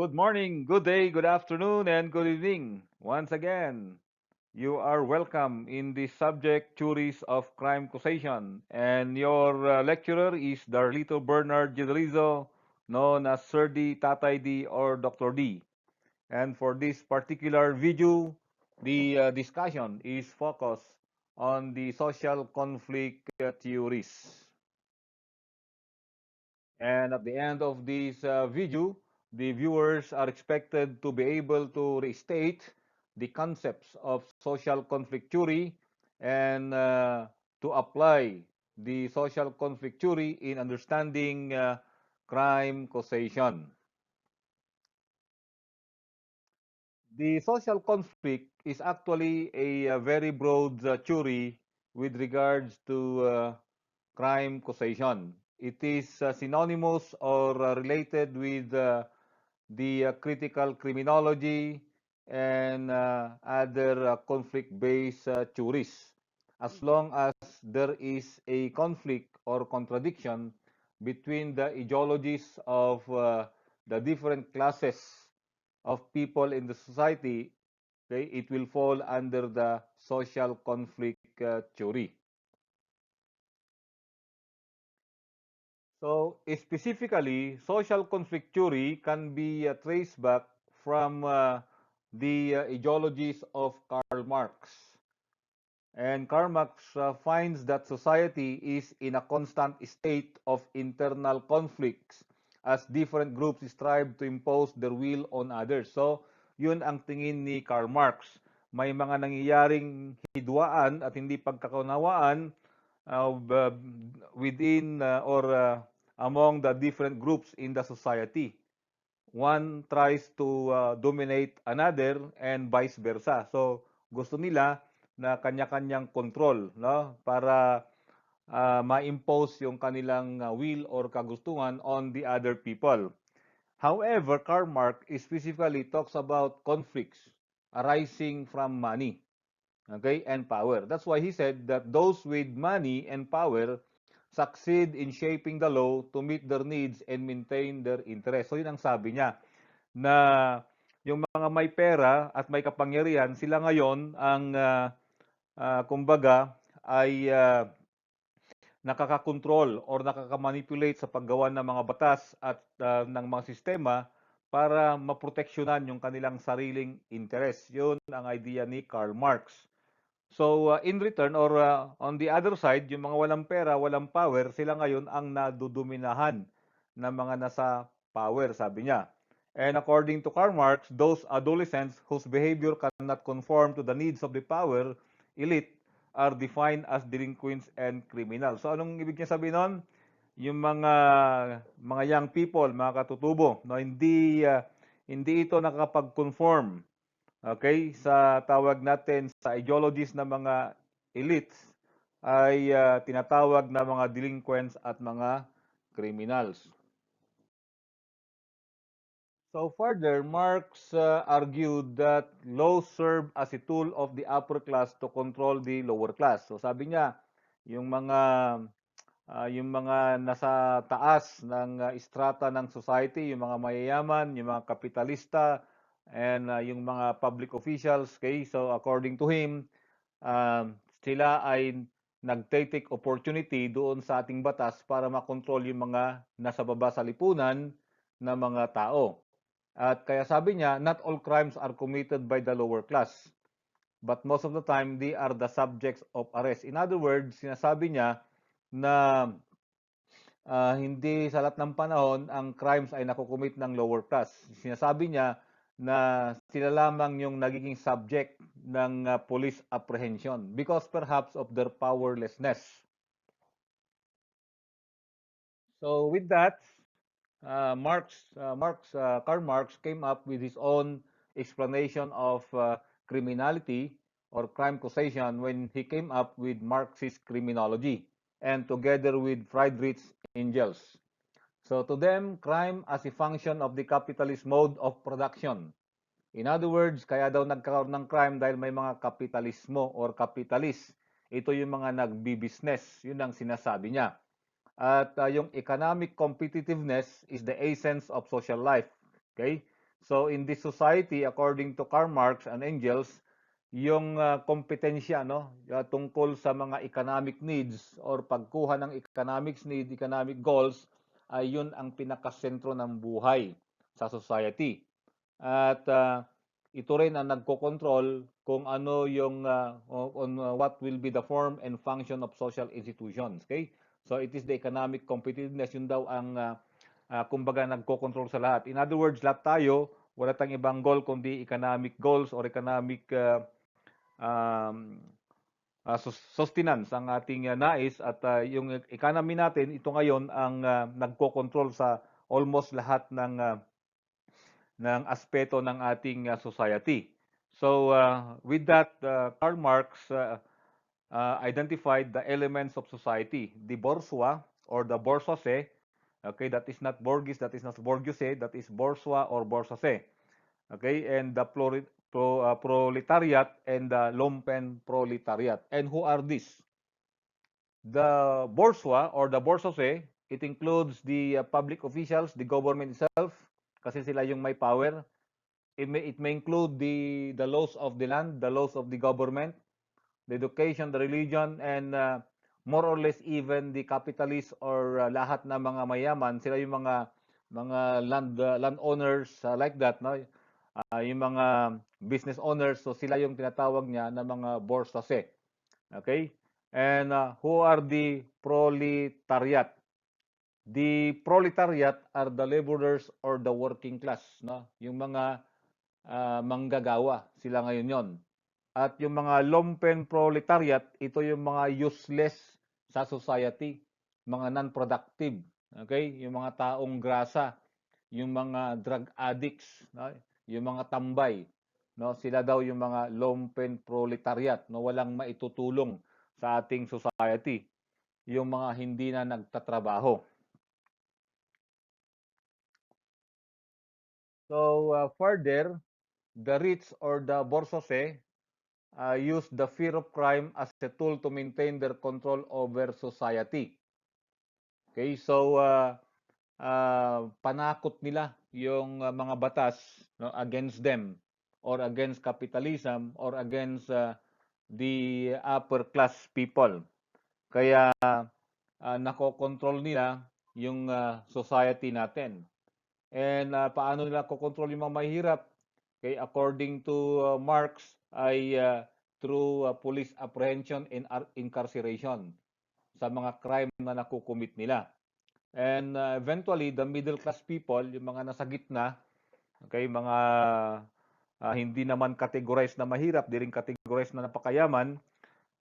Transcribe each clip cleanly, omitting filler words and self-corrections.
Good morning, good day, good afternoon, and good evening. Once again, you are welcome in the subject Theories of Crime Causation. And your lecturer is Darlito Bernard Gedrizo, known as Sir D, Tatay D, or Dr. D. And for this particular video, the discussion is focused on the social conflict theories. And at the end of this video, the viewers are expected to be able to restate the concepts of social conflict theory and to apply the social conflict theory in understanding crime causation. The social conflict is actually a very broad theory with regards to crime causation. It is synonymous or related with the critical criminology and other conflict-based theories. As long as there is a conflict or contradiction between the ideologies of the different classes of people in the society, okay, it will fall under the social conflict theory. So specifically, social conflict theory can be traced back from the ideologies of Karl Marx. And Karl Marx finds that society is in a constant state of internal conflicts as different groups strive to impose their will on others. So, yun ang tingin ni Karl Marx. May mga nangyayaring hidwaan at hindi pagkakaunawaan uh, within or among the different groups in the society. One tries to dominate another and vice versa. So gusto nila na kanya-kanyang control, no, para ma-impose yung kanilang will or kagustuhan on the other people. However, Karl Marx specifically talks about conflicts arising from money, okay, and power. That's why he said that those with money and power succeed in shaping the law to meet their needs and maintain their interests. So yun ang sabi niya, na yung mga may pera at may kapangyarihan, sila ngayon ang kumbaga ay nakakakontrol or nakakamanipulate sa paggawa ng mga batas at ng mga sistema para maproteksyonan yung kanilang sariling interes. Yun ang idea ni Karl Marx. So in return or on the other side, yung mga walang pera, walang power, sila ngayon ang nadudominahan ng mga nasa power, sabi niya. And according to Karl Marx, those adolescents whose behavior cannot conform to the needs of the power elite are defined as delinquents and criminals. So anong ibig niya sabihin nun? Yung mga young people, mga katutubo, no, hindi ito nakakapag-conform, okay, sa tawag natin sa ideologies ng mga elites ay tinatawag na mga delinquents at mga criminals. So further, Marx argued that laws serve as a tool of the upper class to control the lower class. So sabi niya, yung mga yung mga nasa taas ng strata ng society, yung mga mayayaman, yung mga kapitalista, and yung mga public officials, okay? So according to him, sila ay nagtitake opportunity doon sa ating batas para makontrol yung mga nasa baba sa lipunan na mga tao. At kaya sabi niya, not all crimes are committed by the lower class, but most of the time they are the subjects of arrest. In other words, sinasabi niya na hindi sa lahat ng panahon ang crimes ay nakukumit ng lower class. Sinasabi niya na sila lamang yung nagiging subject ng police apprehension because perhaps of their powerlessness. So with that, Karl Marx came up with his own explanation of criminality or crime causation when he came up with Marxist criminology and together with Friedrich Engels. So to them, crime as a function of the capitalist mode of production. In other words, kaya daw nagkaroon ng crime dahil may mga kapitalismo or kapitalist. Ito yung mga nagbi-business. Yun ang sinasabi niya. At yung economic competitiveness is the essence of social life. Okay? So in this society, according to Karl Marx and Engels, yung kompetensya tungkol sa mga economic needs or pagkuha ng economic goals ay yun ang pinakasentro ng buhay sa society. At ito rin ang nagko-control kung ano yung on what will be the form and function of social institutions. Okay? So it is the economic competitiveness, yun daw ang kumbaga nagko-control sa lahat. In other words, lahat tayo, wala tayong ibang goal kundi economic goals or economic um, sustenance ang ating nais, at yung economy natin, ito ngayon ang nagko-control sa almost lahat ng aspeto ng ating society. So with that, Karl Marx identified the elements of society, the bourgeois or the bourgeoisie. Okay, that is not bourgeois, that is not bourgeoisie, that is bourgeois or bourgeoisie. Okay, and the proletariat and the lumpen proletariat. And who are these? The bourgeois or the bourgeoisie, it includes the public officials, the government itself, kasi sila yung may power. It may include the laws of the land, the laws of the government, the education, the religion, and more or less even the capitalists or lahat na mga mayaman, sila yung mga landowners like that, no? Yung mga business owners, so sila yung tinatawag niya na mga bourgeoisie. Okay? And who are the proletariat? The proletariat are the laborers or the working class, no? Yung mga manggagawa, sila ngayon yon. At yung mga lumpen proletariat, ito yung mga useless sa society, mga non-productive, okay? Yung mga taong grasa, yung mga drug addicts, no? Yung mga tambay, no? Sila daw yung mga lumpen proletariat, no? Walang maitutulong sa ating society, yung mga hindi na nagtatrabaho. So further, the rich or the bourgeoisie use the fear of crime as a tool to maintain their control over society. Okay, so panakot nila yung mga batas, no, against them or against capitalism or against the upper class people. Kaya nakokontrol nila yung society natin. And paano nila kokontrol yung mga mahirap? Okay, according to Marx, ay through police apprehension and incarceration sa mga crime na nakukumit nila. And eventually, the middle class people, yung mga nasa gitna, okay, mga hindi naman categorized na mahirap, di rin categorized na napakayaman,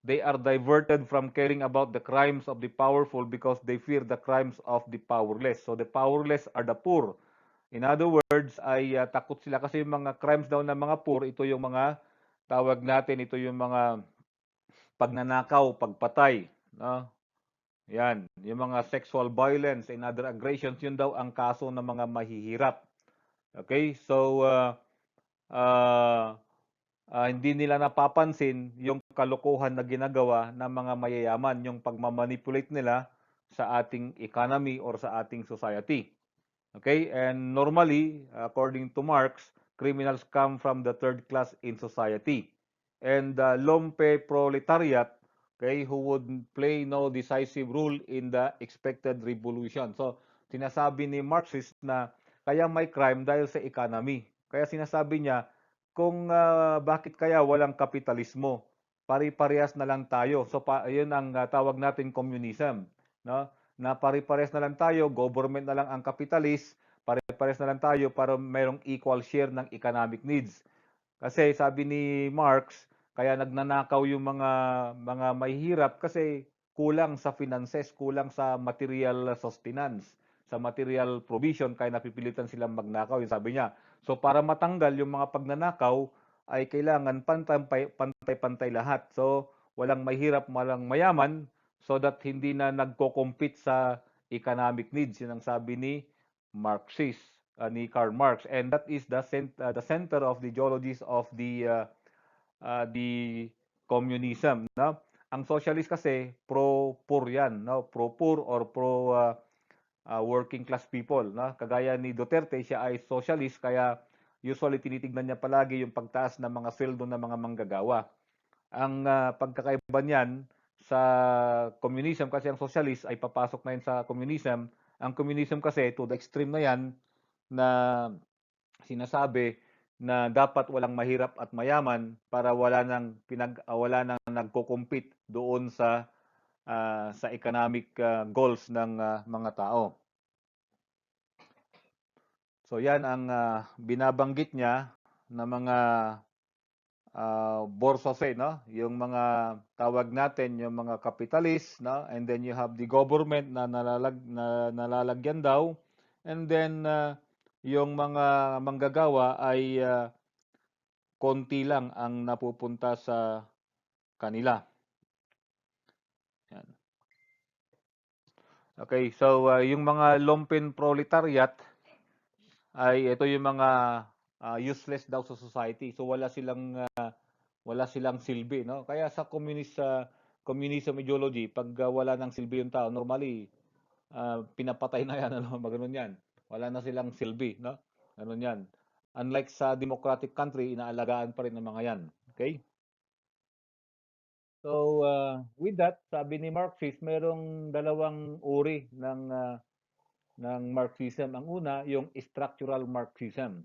they are diverted from caring about the crimes of the powerful because they fear the crimes of the powerless. So the powerless are the poor. In other words, ay takot sila kasi yung mga crimes daw ng mga poor, ito yung mga tawag natin, ito yung mga pagnanakaw, pagpatay, no? Yan, yung mga sexual violence and other aggressions, yun daw ang kaso ng mga mahihirap. Okay? So uh, hindi nila napapansin yung kalokohan na ginagawa ng mga mayayaman, yung pagmamanipulate nila sa ating economy or sa ating society. Okay, and normally, according to Marx, criminals come from the third class in society. And the lumpe proletariat, okay, who would play no decisive role in the expected revolution. So, sinasabi ni Marxist na kaya may crime dahil sa economy. Kaya sinasabi niya, kung bakit kaya walang kapitalismo, pari-parehas na lang tayo. So, yun ang tawag natin communism, no? Na pare-pares na lang tayo, government na lang ang capitalist, pare-pares na lang tayo para mayroong equal share ng economic needs. Kasi sabi ni Marx, kaya nagnanakaw yung mga mahihirap kasi kulang sa finances, kulang sa material sustenance, sa material provision, kaya napipilitan silang magnakaw. Yung sabi niya. So para matanggal yung mga pagnanakaw, ay kailangan pantay-pantay lahat. So walang mahirap, walang mayaman, so that hindi na nagko-compete sa economic needs. Yun ang sabi ni Marxist, ni Karl Marx. And that is the center of the ideologies of the communism. No? Ang socialist kasi, pro-poor yan. No? Pro-poor or pro working class people. No? Kagaya ni Duterte, siya ay socialist, kaya usually tinitignan niya palagi yung pagtaas ng mga sweldo ng mga manggagawa. Ang pagkakaiba niyan sa communism, kasi ang socialist ay papasok na yun sa communism. Ang communism kasi to the extreme na yan na sinasabi na dapat walang mahirap at mayaman para wala nang nagko-compete doon sa economic goals ng mga tao. So yan ang binabanggit niya na mga borsose, no? Yung mga tawag natin, yung mga capitalist, no? And then you have the government na nalalagyan daw. And then yung mga manggagawa ay konti lang ang napupunta sa kanila. Yan. Okay, so yung mga lumpen proletariat ay ito yung mga useless daw sa society. So wala silang silbi, no? Kaya sa communism ideology, pag wala nang silbi yung tao, normally pinapatay na yan, ano, maganon yan. Wala na silang silbi, no? Ganon yan. Unlike sa democratic country, inaalagaan pa rin ng mga yan. Okay? So, with that, sabi ni Marxist, merong dalawang uri ng Marxism. Ang una, yung structural Marxism.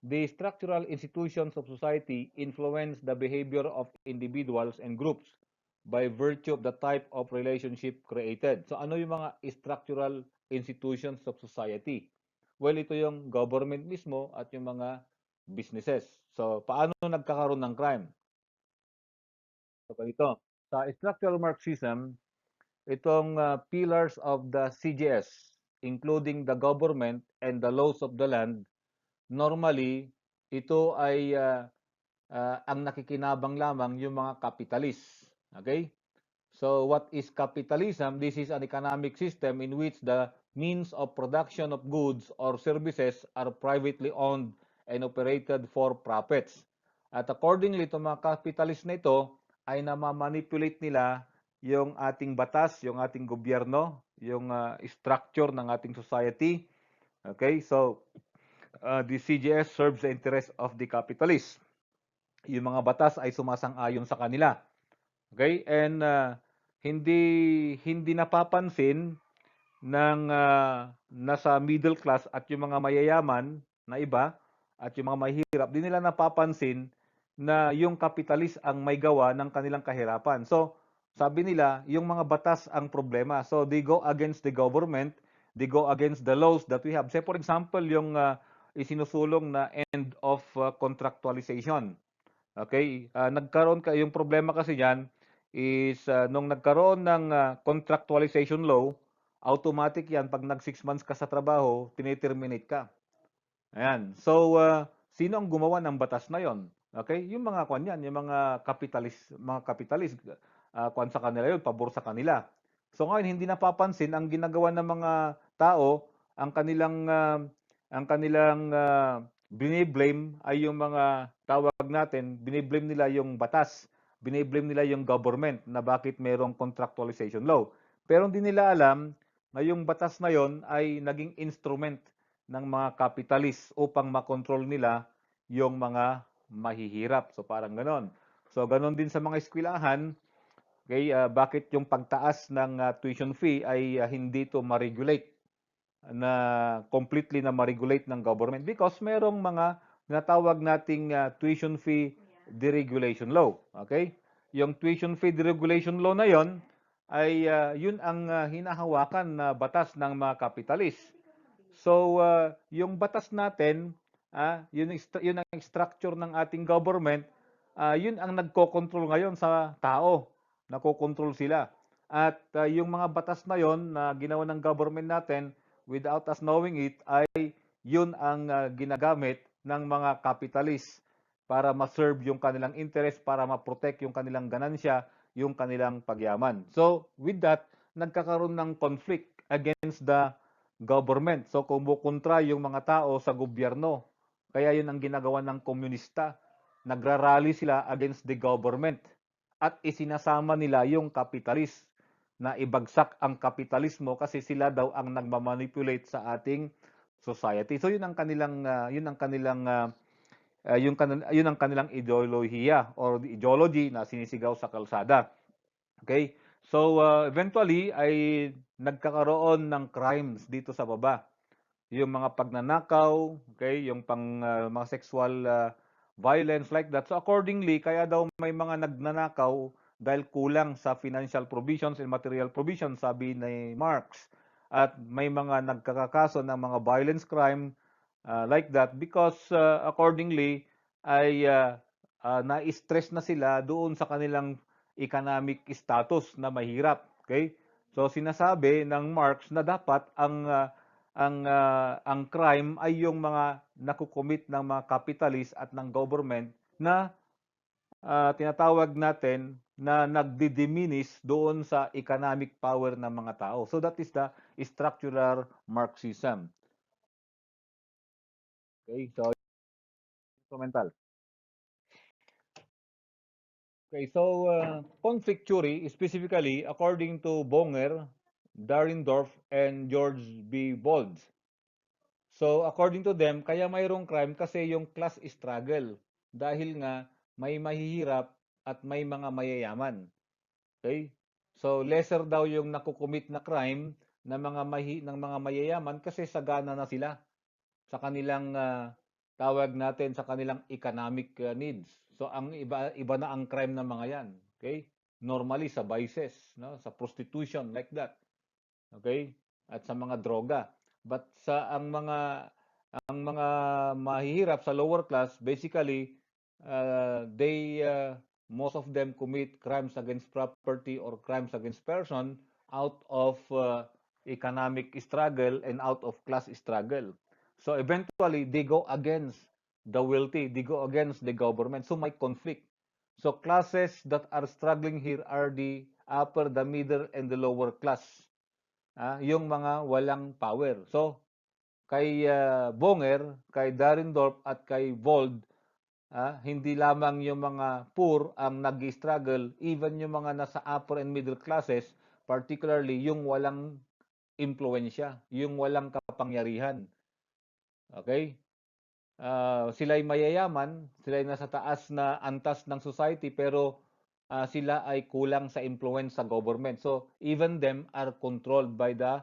The structural institutions of society influence the behavior of individuals and groups by virtue of the type of relationship created. So ano yung mga structural institutions of society? Well, ito yung government mismo at yung mga businesses. So paano nagkakaroon ng crime? So ganito, sa structural Marxism, itong pillars of the CGS, including the government and the laws of the land, normally ito ay ang nakikinabang lamang yung mga kapitalist. Okay? So what is capitalism? This is an economic system in which the means of production of goods or services are privately owned and operated for profits. At accordingly, itong mga capitalist na ito ay namamanipulate nila yung ating batas, yung ating gobyerno, yung structure ng ating society. Okay? So the CGS serves the interest of the capitalist. Yung mga batas ay sumasang-ayon sa kanila. Okay? And hindi hindi napapansin ng nasa middle class at yung mga mayayaman na iba at yung mga mahihirap, di nila napapansin na yung kapitalist ang may gawa ng kanilang kahirapan. So, sabi nila, yung mga batas ang problema. So, they go against the government, they go against the laws that we have. Say, for example, yung isinusulong na end of contractualization. Okay? Nagkaroon yung problema kasi diyan is nung nagkaroon ng contractualization law, automatic yan pag nag 6 months ka sa trabaho, tiniterminate ka. Ayan. So, sino ang gumawa ng batas na yon? Okay? Yung mga kwan yan, yung mga kapitalist, kwan sa kanila yun, pabor sa kanila. So ngayon, hindi napapansin ang ginagawa ng mga tao, ang kanilang biniblame ay yung mga tawag natin, biniblame nila yung batas, biniblame nila yung government na bakit mayroong contractualization law. Pero hindi nila alam na yung batas na yon ay naging instrument ng mga capitalist upang makontrol nila yung mga mahihirap. So parang ganon. So ganon din sa mga eskwelahan, okay, bakit yung pagtaas ng tuition fee ay hindi to ma-regulate na completely na ma-regulate ng government? Because merong mga natawag nating tuition fee deregulation law. Okay? Yung tuition fee deregulation law na yon ay yun ang hinahawakan na batas ng mga kapitalist. So, yung batas natin, yun ang structure ng ating government, yun ang nagko-control ngayon sa tao. Nako-control sila. At yung mga batas na yon na ginawa ng government natin, without us knowing it, ay yun ang ginagamit ng mga capitalist para ma-serve yung kanilang interest, para ma-protect yung kanilang ganansya, yung kanilang pagyaman. So, with that, nagkakaroon ng conflict against the government. So kumukontra yung mga tao sa gobyerno. Kaya yun ang ginagawa ng komunista. Nagrarally sila against the government. At isinasama nila yung kapitalist na ibagsak ang kapitalismo kasi sila daw ang nagmamanipulate sa ating society. So yun ang kanilang yun ang kanilang ideolohiya or the ideology na sinisigaw sa kalsada. Okay? So eventually ay nagkakaroon ng crimes dito sa baba. Yung mga pagnanakaw, okay, yung mga sexual violence like that. So accordingly, kaya daw may mga nagnanakaw dahil kulang sa financial provisions and material provisions, sabi ni Marx. At may mga nagkakakaso ng mga violence crime like that because accordingly ay na-stress na sila doon sa kanilang economic status na mahirap. Okay? So sinasabi ng Marx na dapat ang crime ay yung mga nakukomit ng mga capitalist at ng government na tinatawag natin na nagdi-diminish doon sa economic power ng mga tao. So that is the structural Marxism. Okay, so instrumental. Okay, so conflict theory, specifically according to Bonger, Darendorf, and George B. Bold. So according to them, kaya mayroong crime kasi yung class struggle. Dahil nga may mahihirap at may mga mayayaman. Okay? So lesser daw yung nakukumit na crime ng mga mayayaman kasi sagana na sila sa kanilang tawag natin sa kanilang economic needs. So ang iba na ang crime ng mga 'yan, okay? Normally sa vices, no? Sa prostitution like that. Okay? At sa mga droga. But sa ang mga mahihirap sa lower class, basically they most of them commit crimes against property or crimes against person out of economic struggle and out of class struggle. So eventually they go against the wealthy, they go against the government. So may conflict. So classes that are struggling here are the upper, the middle, and the lower class. Yung mga walang power. So kay Bonger, kay Darendorf at kay Vold, hindi lamang yung mga poor ang nag-struggle, even yung mga nasa upper and middle classes, particularly yung walang impluensya, yung walang kapangyarihan. Okay? Sila'y mayayaman, sila'y nasa taas na antas ng society, pero sila ay kulang sa influence sa government. So, even them are controlled by the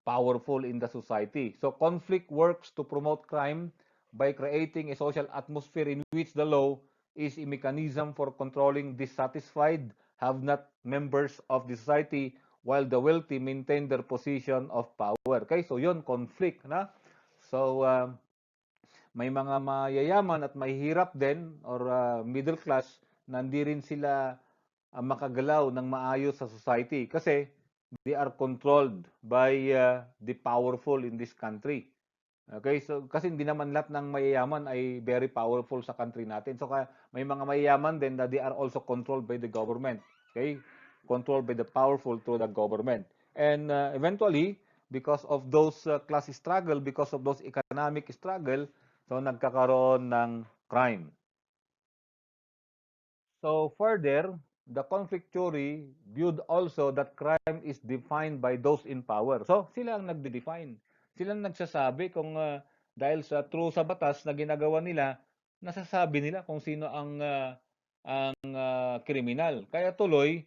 powerful in the society. So, conflict works to promote crime by creating a social atmosphere in which the law is a mechanism for controlling dissatisfied, have-not members of the society while the wealthy maintain their position of power. Okay, so yun, conflict. Na? So, may mga mayayaman at mahihirap din or middle class na hindi rin sila makagalaw ng maayos sa society kasi they are controlled by the powerful in this country. Okay, so kasi hindi naman lahat ng mayayaman ay very powerful sa country natin. So may mga mayayaman din na they are also controlled by the government. Okay? Controlled by the powerful through the government. And eventually, because of those class struggle, because of those economic struggle, so nagkakaroon ng crime. So further, the conflict theory viewed also that crime is defined by those in power. So sila ang nagde-define. Sila ang nagsasabi kung dahil sa true sa batas na ginagawa nila, nasasabi nila kung sino ang kriminal. Kaya tuloy,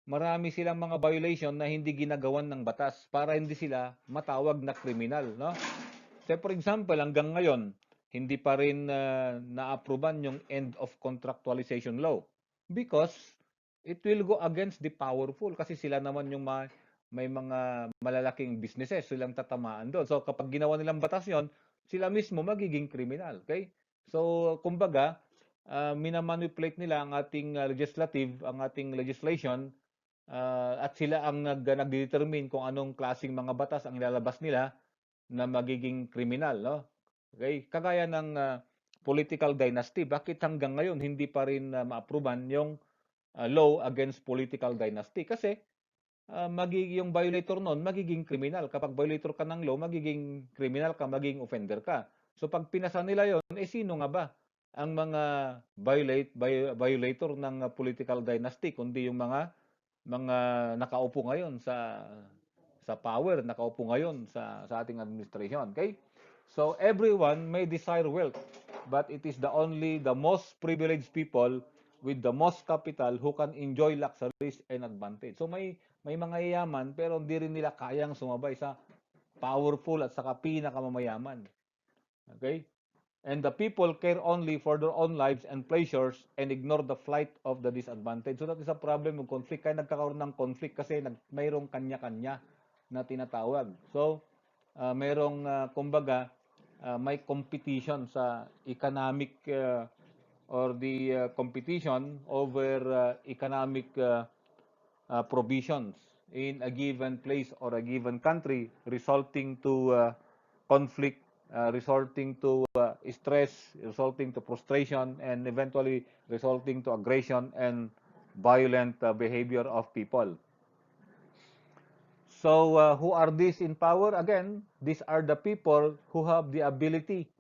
marami silang mga violation na hindi ginagawan ng batas para hindi sila matawag na kriminal, no? So for example, hanggang ngayon, hindi pa rin na-approvean yung end of contractualization law because it will go against the powerful kasi sila naman yung may mga malalaking businesses silang tatamaan doon. So kapag ginawa nilang batas yon, sila mismo magiging criminal. Okay? So kumbaga, minamanipulate nila ang ating ang ating legislation at sila ang nagdedetermine kung anong klaseng mga batas ang ilalabas nila na magiging kriminal, no? Okay? Kagaya ng political dynasty, bakit hanggang ngayon hindi pa rin ma-approvean yung law against political dynasty? Kasi magiging yung violator noon magiging kriminal. Kapag violator ka ng law, magiging kriminal ka, magiging offender ka. So pag pinasa nila yon, sino nga ba ang mga violator ng political dynasty kundi yung mga nakaupo ngayon sa power, nakaupo ngayon sa ating administration. Okay? So everyone may desire wealth, but it is the most privileged people with the most capital who can enjoy luxuries and advantage. So may mga yayaman pero hindi rin nila kayang sumabay sa powerful at saka pinakamamayaman. Okay? And the people care only for their own lives and pleasures and ignore the plight of the disadvantaged. So that is a problem ng conflict. Kaya nagkakaroon ng conflict kasi mayroong kanya-kanya na tinatawag. So, kumbaga, may competition sa economic or the competition over economic provisions in a given place or a given country, resulting to conflict, resulting to stress, resulting to frustration, and eventually resulting to aggression and violent behavior of people. So, who are these in power? Again, these are the people who have the ability,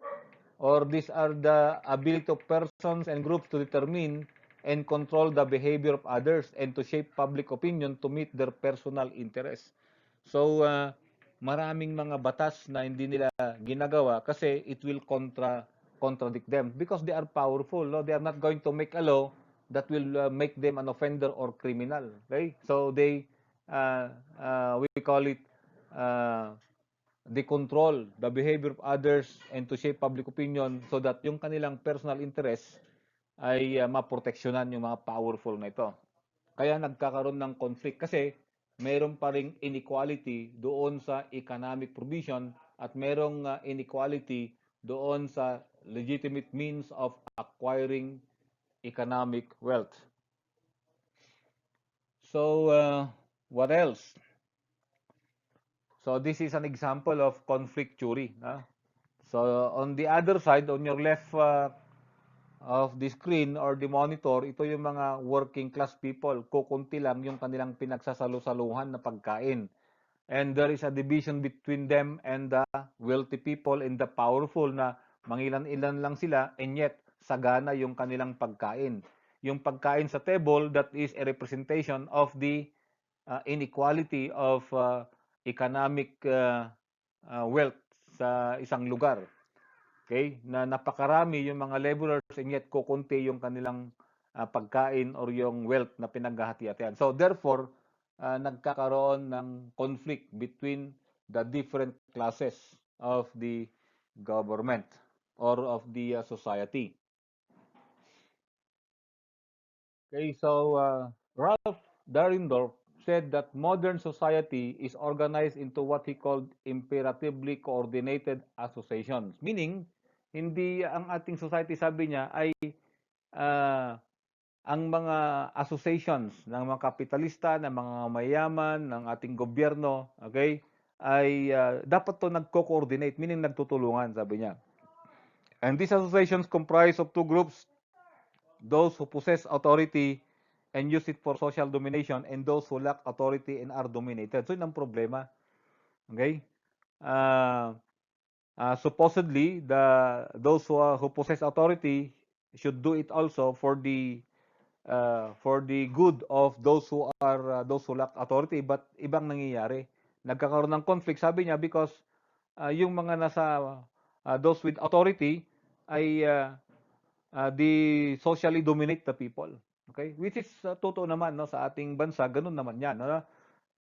or these are the ability of persons and groups to determine and control the behavior of others and to shape public opinion to meet their personal interests. So, maraming mga batas na hindi nila ginagawa kasi it will contradict them because they are powerful. No? They are not going to make a law that will make them an offender or criminal. Okay? So, we call it uh, they control the behavior of others and to shape public opinion so that yung kanilang personal interest ay maproteksyonan yung mga powerful na ito. Kaya nagkakaroon ng conflict kasi mayroon pa ring inequality doon sa economic provision at mayroong inequality doon sa legitimate means of acquiring economic wealth. So, what else? So this is an example of conflict theory. So on the other side, on your left of the screen or the monitor, ito yung mga working class people. Kukunti lang yung kanilang pinagsasalu-saluhan na pagkain. And there is a division between them and the wealthy people and the powerful na mangilan-ilan lang sila and yet sagana yung kanilang pagkain. Yung pagkain sa table, that is a representation of the inequality of economic wealth sa isang lugar. Okay? Na napakarami yung mga laborers and yet kukunti yung kanilang pagkain or yung wealth na pinaghahati-hatian. So therefore, nagkakaroon ng conflict between the different classes of the government or of the society. Okay, so Ralph Dahrendorf said that modern society is organized into what he called imperatively coordinated associations. Meaning, hindi ang ating society, sabi niya, ay uh, ang mga associations ng mga kapitalista, ng mga mayaman, ng ating gobyerno, okay, ay dapat to nagko-coordinate, meaning nagtutulungan, sabi niya. And these associations comprise of two groups, those who possess authority and use it for social domination, and those who lack authority and are dominated. So, yun ang problema. Okay? Supposedly, those who possess authority should do it also for the good of those who lack authority, but ibang nangyayari. Nagkakaroon ng conflict, sabi niya, because yung mga nasa those with authority ay they socially dominate the people. Okay? Which is totoo naman, no, sa ating bansa, ganun naman 'yan, no?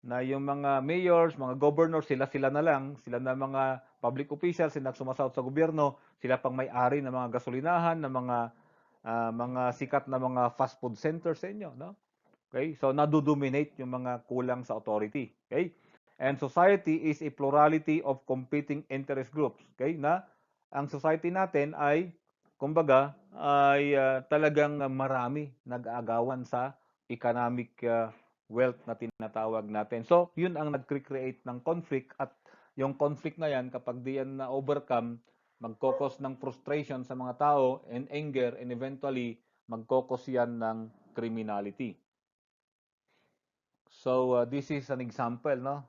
Na yung mga mayors, mga governors, sila na lang, sila na mga public officials na sumasahod sa gobyerno, sila pang may-ari ng mga gasolinahan, ng mga sikat na mga fast food centers sa inyo, no? Okay? So nado-dominate yung mga kulang sa authority. Okay? And society is a plurality of competing interest groups. Okay? Na ang society natin ay kumbaga ay talagang marami nag-aagawan sa economic wealth na tinatawag natin. So, yun ang nag-create ng conflict at yung conflict na yan, kapag di yan na-overcome, magkokos ng frustration sa mga tao and anger and eventually magkokos yan ng criminality. So, this is an example, no?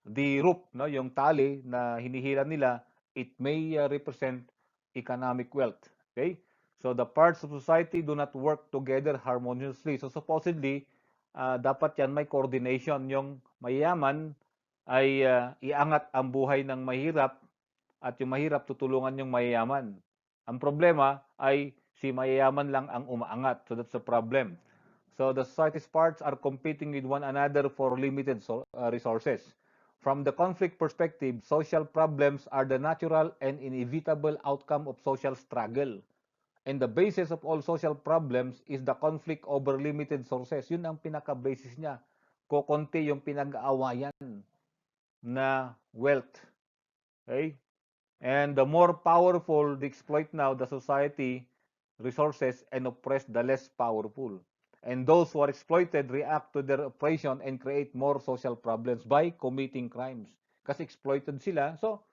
The rope, no? Yung tali na hinihila nila, it may represent economic wealth. Okay? So, the parts of society do not work together harmoniously. So, supposedly, dapat yan may coordination. Yung mayayaman ay iangat ang buhay ng mahirap at yung mahirap tutulungan yung mayayaman. Ang problema ay si mayayaman lang ang umaangat. So that's the problem. So the society's parts are competing with one another for limited resources. From the conflict perspective, social problems are the natural and inevitable outcome of social struggle. And the basis of all social problems is the conflict over limited sources. Yun ang pinaka-basis niya. Kokonti yung pinag-aawayan na wealth. Okay? And the more powerful they exploit now the society resources and oppress the less powerful. And those who are exploited react to their oppression and create more social problems by committing crimes. Kasi exploited sila. So,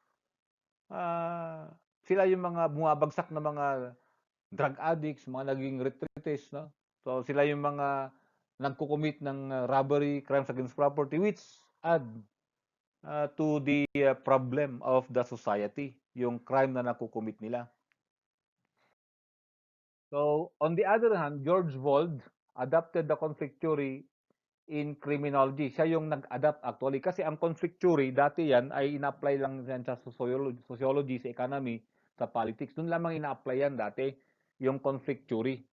sila yung mga bumabagsak na mga drug addicts, mga naging retreatists, no? So, sila yung mga nagkukumit ng robbery, crimes against property, which add to the problem of the society, yung crime na nakukumit nila. So, on the other hand, George Wald adapted the conflict theory in criminology. Siya yung nag-adapt actually. Kasi ang conflict theory, dati yan ay ina-apply lang yan sa sociology, sa economy, sa politics. Doon lamang ina-apply yan dati, yung conflict theory.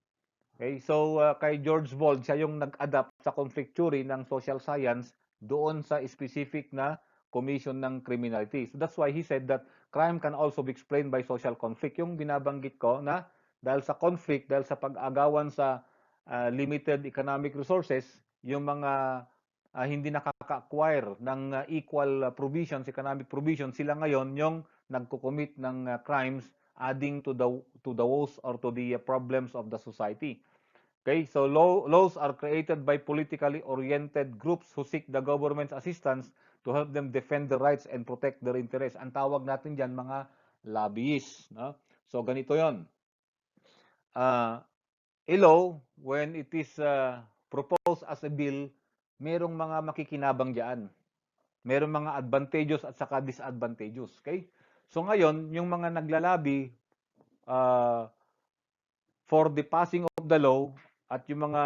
Okay, so kay George Wald, siya yung nag-adapt sa conflict theory ng social science doon sa specific na commission ng criminality. So that's why he said that crime can also be explained by social conflict. Yung binabanggit ko na dahil sa conflict, dahil sa pag-agawan sa limited economic resources, yung mga hindi nakaka-acquire ng equal provisions, economic provisions, sila ngayon yung nagko-commit ng crimes adding to the woes or to the problems of the society. Okay, so laws are created by politically oriented groups who seek the government's assistance to help them defend their rights and protect their interests. Ang tawag natin dyan mga lobbyists. No? So ganito yon. A law, when it is proposed as a bill, merong mga makikinabang dyan. Merong mga advantageous at saka disadvantageous. Okay? So ngayon, yung mga naglalabi for the passing of the law at yung mga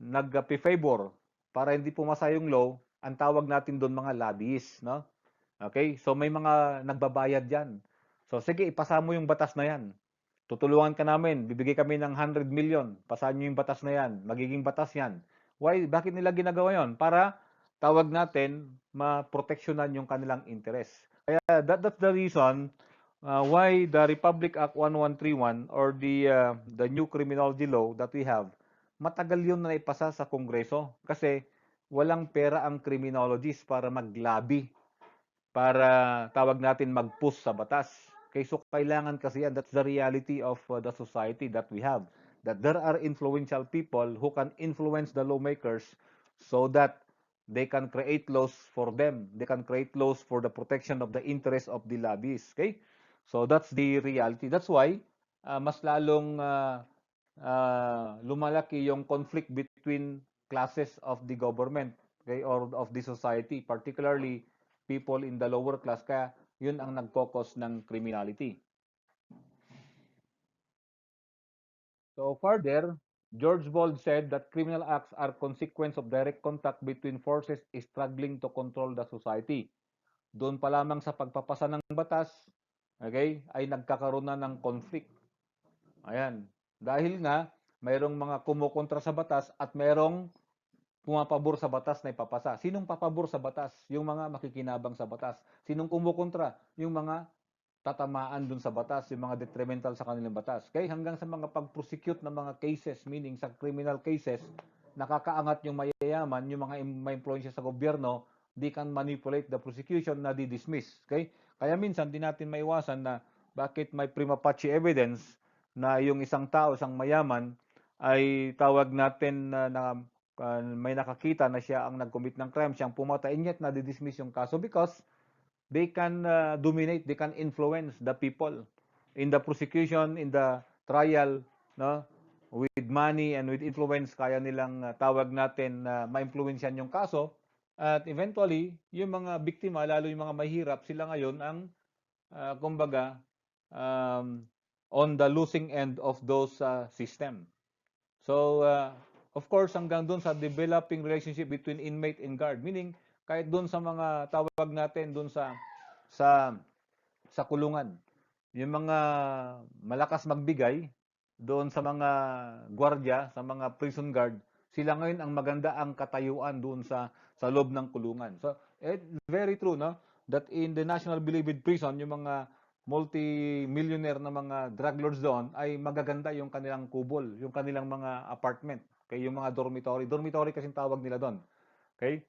nag-favor para hindi pumasa yung law, ang tawag natin doon mga lobbyists, no? Okay? So may mga nagbabayad diyan. So sige, ipasa mo yung batas na yan. Tutulungan ka namin, bibigay kami ng 100 million, pasahan nyo yung batas na yan, magiging batas yan. Why? Bakit nila ginagawa yon? Para tawag natin, maproteksyonan yung kanilang interest. Kaya that's the reason why the Republic Act 1131 or the new criminology law that we have, matagal yun na ipasa sa Kongreso kasi walang pera ang criminologists para maglabi, para tawag natin mag-push sa batas. Okay, so kailangan kasi yan, that's the reality of the society that we have, that there are influential people who can influence the lawmakers so that they can create laws for them. They can create laws for the protection of the interests of the lobbyists. Okay? So that's the reality. That's why mas lalong lumalaki yung conflict between classes of the government, okay, or of the society, particularly people in the lower class. Kaya yun ang nag-cause ng criminality. So further, George Wald said that criminal acts are consequence of direct contact between forces struggling to control the society. Doon pa lamang sa pagpapasa ng batas, okay, ay nagkakaroon na ng conflict. Ayan. Dahil nga, mayroong mga kumukontra sa batas at mayroong pumapabor sa batas na ipapasa. Sinong papabor sa batas? Yung mga makikinabang sa batas. Sinong kumukontra? Yung mga tatamaan dun sa batas, yung mga detrimental sa kanilang batas. Kaya hanggang sa mga pag-prosecute ng mga cases, meaning sa criminal cases, nakakaangat yung mayayaman, yung mga may influensya sa gobyerno, they can manipulate the prosecution na di-dismiss. Okay? Kaya minsan, di natin maiwasan na bakit may prima facie evidence na yung isang tao, isang mayaman, ay tawag natin na may nakakita na siya ang nag-commit ng crime, siyang pumatay, and yet na-dismiss yung kaso because they can dominate, they can influence the people in the prosecution, in the trial, no? With money and with influence, kaya nilang tawag natin na ma-influensyan yung kaso. At eventually, yung mga biktima, lalo yung mga mahirap, sila ngayon ang, kumbaga, on the losing end of those system. So, of course, hanggang doon sa developing relationship between inmate and guard, meaning kahit doon sa mga tawag natin doon sa sa kulungan. Yung mga malakas magbigay doon sa mga gwardiya, sa mga prison guard, sila ngayon ang maganda ang katayuan doon sa loob ng kulungan. So, it's very true, no? That in the National Bilibid Prison, yung mga multi-millionaire na mga drug lords doon ay magaganda yung kanilang kubol, yung kanilang mga apartment, okay, yung mga dormitory. Dormitory kasi tawag nila doon. Okay?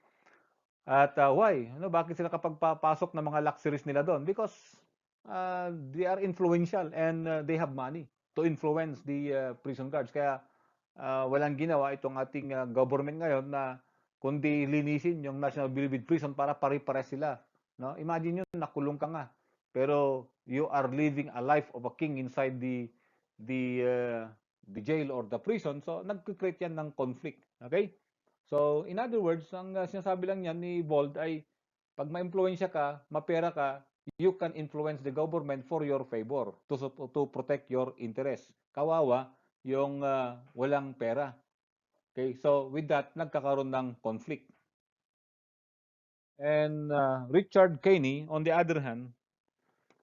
At why? Ano, bakit sila kapag papasok ng mga luxuries nila doon? Because they are influential and they have money to influence the prison guards. Kaya walang ginawa itong ating government ngayon na kundi linisin yung National Bilibid Prison para pare-pares sila. No? Imagine nyo, nakulong ka nga. Pero you are living a life of a king inside the uh, the jail or the prison. So nagkikreate yan ng conflict. Okay? So in other words, ang sinasabi lang yan ni Bold ay pag ma-impluwensya ka, mapera ka, you can influence the government for your favor to protect your interest. Kawawa yung walang pera. Okay, so with that, nagkakaroon ng conflict. And Richard Caney, on the other hand,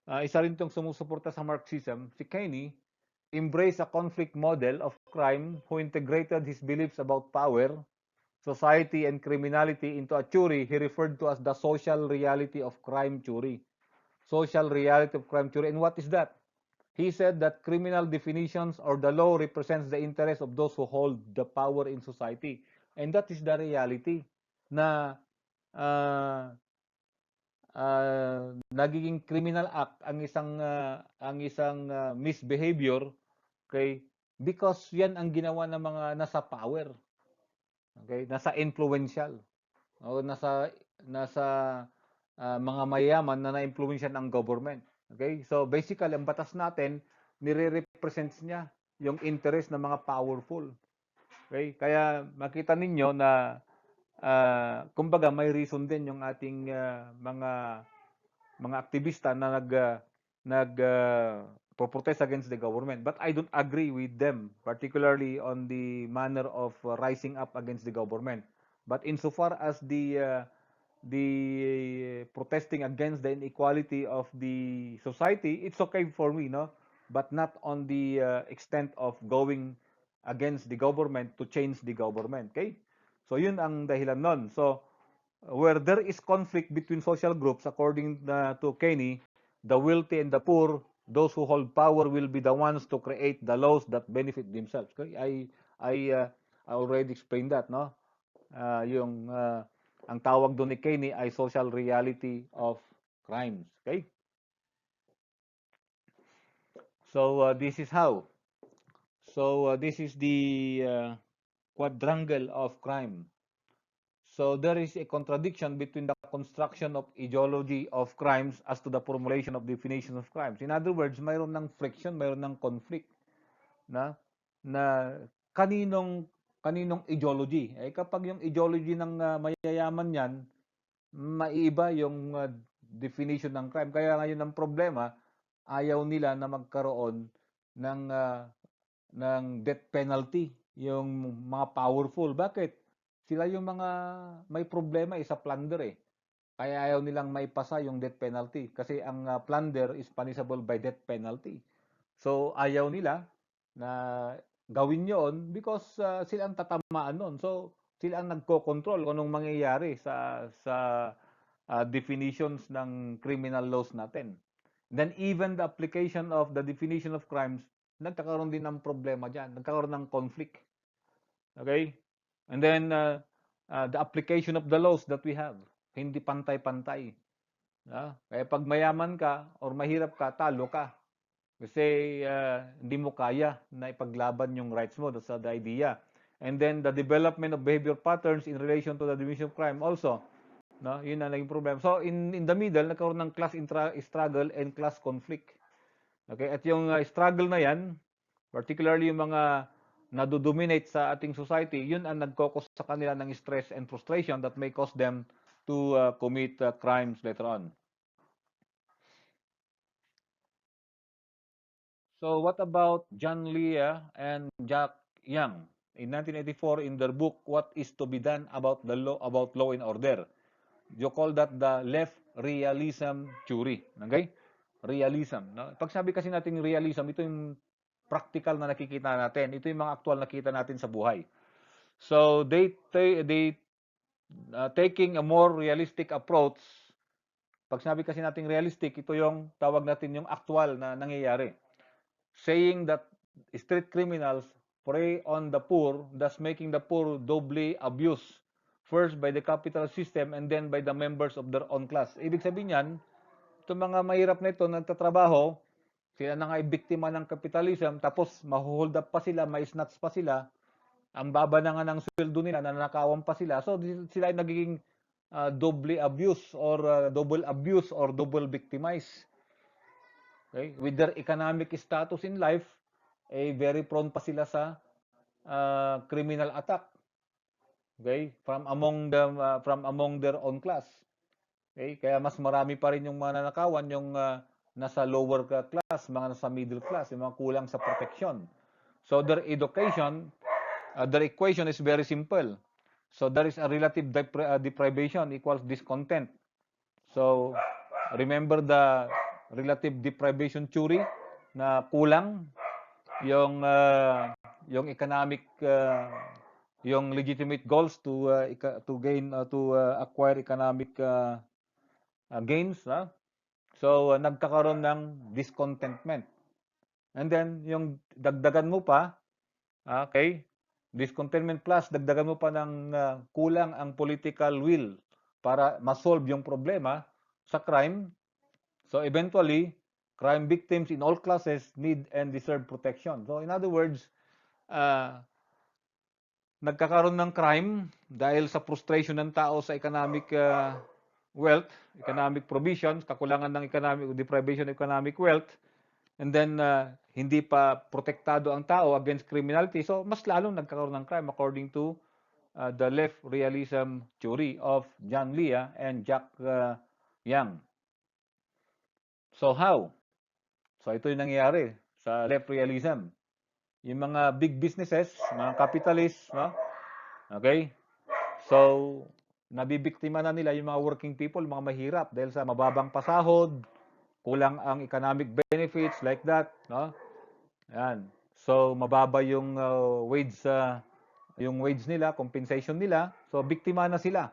isa rin itong sumusuporta sa Marxism. Si Caney embraced a conflict model of crime who integrated his beliefs about power, society, and criminality into a theory he referred to as the social reality of crime theory. Social reality of crime theory. And what is that? He said that criminal definitions or the law represents the interest of those who hold the power in society. And that is the reality na nagiging criminal act ang isang misbehavior, okay, because yan ang ginawa ng mga nasa power, okay, nasa influential o nasa mga mayayaman na na-influensyan ng government. Okay? So basically, ang batas natin nire-represents niya yung interest ng mga powerful. Okay? Kaya makita ninyo na kumbaga may reason din yung ating mga aktivista na protest against the government. But I don't agree with them, particularly on the manner of rising up against the government. But insofar as the protesting against the inequality of the society, it's okay for me, no? But not on the extent of going against the government to change the government, okay? So yun ang dahilan nun. So where there is conflict between social groups, according to Caney, the wealthy and the poor, those who hold power will be the ones to create the laws that benefit themselves. Okay? I already explained that, no? Ang tawag doon ni Caney ay social reality of crimes. Okay? So this is how. So this is the quadrangle of crime. So there is a contradiction between the construction of ideology of crimes as to the formulation of definition of crimes. In other words, mayroon ng friction, mayroon ng conflict na kaninong ideology. Eh kapag yung ideology ng mayayaman yan, maiiba yung definition ng crime. Kaya ngayon ang problema, ayaw nila na magkaroon ng death penalty yung mga powerful. Bakit? Sila yung mga may problema sa plunder eh. Kaya ayaw nilang maipasa yung death penalty kasi ang plunder is punishable by death penalty. So ayaw nila na gawin yon because sila ang tatamaan nun. So sila ang nagko-control kung anong mangyayari sa definitions ng criminal laws natin. Then even the application of the definition of crimes, nagkakaroon din ng problema diyan, nagkakaroon ng conflict. Okay? And then the application of the laws that we have, hindi pantay-pantay. Kaya pag mayaman ka or mahirap ka, talo ka. Kasi hindi mo kaya na ipaglaban yung rights mo. That's the idea. And then the development of behavior patterns in relation to the division of crime also. No? Yun ang naging problem. So in the middle, nagkaroon ng class struggle and class conflict. Okay? At yung struggle na yan, particularly yung mga nado-dominate sa ating society, yun ang nagkokos sa kanila ng stress and frustration that may cause them to commit crimes later on. So what about John Lea and Jack Young in 1984 in their book What is to be Done about Law and Order? You call that the left realism theory. Okay? realism. No? Pag sabi kasi natin realism, ito yung practical na nakikita natin. Ito yung mga actual nakita natin sa buhay. So they taking a more realistic approach. Pag sabi kasi natin realistic, ito yung tawag natin yung actual na nangyayari. Saying that street criminals prey on the poor, thus making the poor doubly abused, first by the capital system and then by the members of their own class. Ibig sabihin yan, itong mga mahirap na ito, nagtatrabaho, sila na nga ay biktima ng capitalism, tapos mahuhold up pa sila, ma-snatch pa sila, ang baba na nga ng sweldo nila, nanakawan pa sila. So sila ay nagiging doubly abuse or double abuse or double victimized. Okay? With their economic status in life, very prone pa sila sa criminal attack. Okay? From among their own class. Okay? Kaya mas marami pa rin yung mga nanakawan, yung nasa lower class, mga nasa middle class, yung mga kulang sa protection. So their equation is very simple. So there is a relative deprivation equals discontent. So remember the relative deprivation theory na kulang yung economic yung legitimate goals to gain to acquire economic gains. So nagkakaroon ng discontentment. And then yung dagdagan mo pa, okay, discontentment plus dagdagan mo pa ng kulang ang political will para ma-solve yung problema sa crime. So eventually, crime victims in all classes need and deserve protection. So in other words, nagkakaroon ng crime dahil sa frustration ng tao sa economic wealth, economic provisions, kakulangan ng economic deprivation of economic wealth, and then hindi pa protektado ang tao against criminality. So mas lalong nagkakaroon ng crime according to the left realism theory of John Lea and Jack Young. So how? So ito yung nangyayari sa left realism. Yung mga big businesses, mga capitalists, no? Okay? So nabibiktima na nila yung mga working people, mga mahirap dahil sa mababang pasahod, kulang ang economic benefits like that, no? Yan. So mababa yung wage nila, compensation nila. So biktima na sila.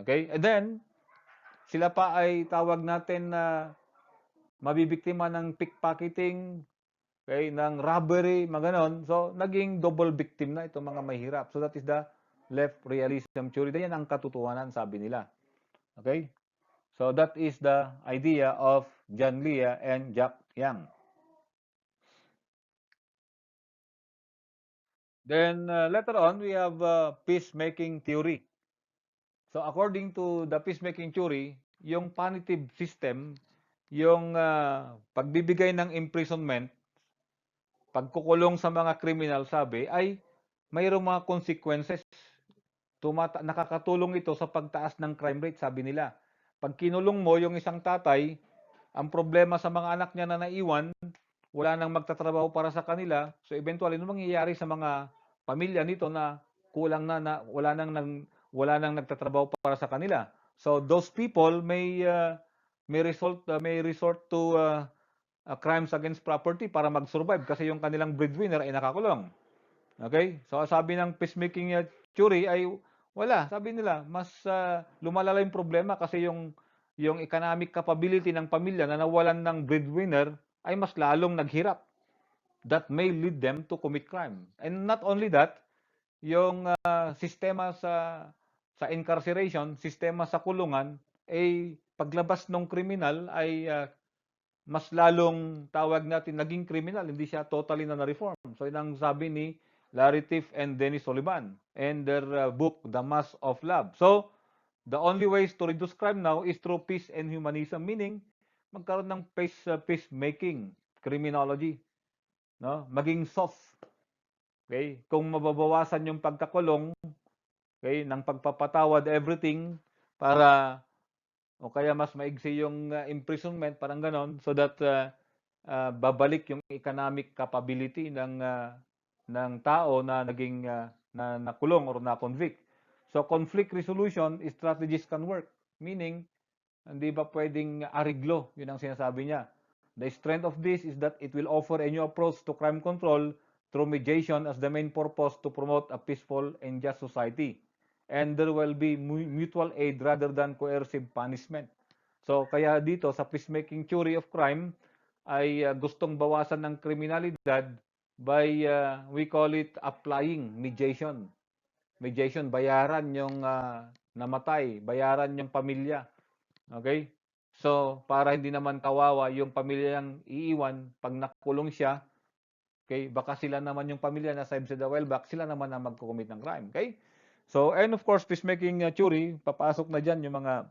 Okay? And then sila pa ay tawag natin na mabibiktima ng pickpocketing, okay, ng robbery, mga ganon. So naging double victim na itong mga mahirap. So that is the left realism theory. Yan ang katotohanan, sabi nila. Okay? So that is the idea of John Lea and Jack Young. Then later on, we have peacemaking theory. So according to the peacemaking theory, yung punitive system, yung pagbibigay ng imprisonment, pagkukulong sa mga criminal, sabi, ay mayroong mga consequences. Nakakatulong ito sa pagtaas ng crime rate, sabi nila. Pag kinulong mo yung isang tatay, ang problema sa mga anak niya na naiwan, wala nang magtatrabaho para sa kanila. So eventually, ano mangyayari sa mga pamilya nito na kulang na wala nang nagtatrabaho para sa kanila? So those people may resort to crimes against property para mag-survive kasi yung kanilang breadwinner ay nakakulong. Okay? So sabi ng peacemaking theory ay wala. Sabi nila, mas lumalala yung problema kasi yung economic capability ng pamilya na nawalan ng breadwinner ay mas lalong naghirap. That may lead them to commit crime. And not only that, yung sistema sa incarceration, sistema sa kulungan, ay paglabas ng kriminal ay mas lalong tawag natin naging criminal, hindi siya totally na reform. So yun ang sabi ni Larry Tiff and Dennis Sullivan and their book, The Mask of Love. So, the only ways to reduce crime now is through peace and humanism, meaning magkaroon ng peacemaking, criminology, no? Maging soft. Okay? Kung mababawasan yung pagkakulong, okay, ng pagpapatawad, everything, para o kaya mas maigsi yung imprisonment, parang ganon, so that babalik yung economic capability ng tao na naging na nakulong or na-convict. So conflict resolution strategies can work, meaning Hindi ba pwedeng ariglo? Yun ang sinasabi niya. The strength of this is that it will offer a new approach to crime control through mediation as the main purpose to promote a peaceful and just society. And there will be mutual aid rather than coercive punishment. So kaya dito sa peacemaking theory of crime ay gustong bawasan ng kriminalidad by we call it applying mediation. Mediation, bayaran yung namatay, bayaran yung pamilya. Okay? So, para hindi naman kawawa yung pamilyang iiwan pag nakulong siya, okay, baka sila naman yung pamilya na sa the well back, sila naman ang magko-commit ng crime. Okay? So, and of course, peacemaking theory, papasok na dyan yung mga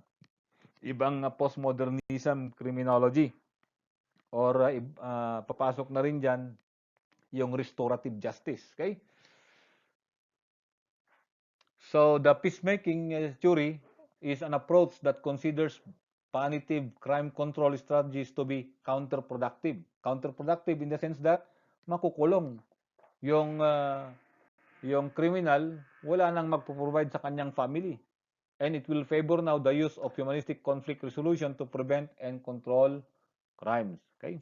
ibang postmodernism criminology or papasok na rin dyan yung restorative justice. Okay? So, the peacemaking theory is an approach that considers punitive crime control strategies to be counterproductive. Counterproductive in the sense that makukulong yung yung criminal, wala nang magpo-provide sa kanyang family. And it will favor now the use of humanistic conflict resolution to prevent and control crimes. Okay?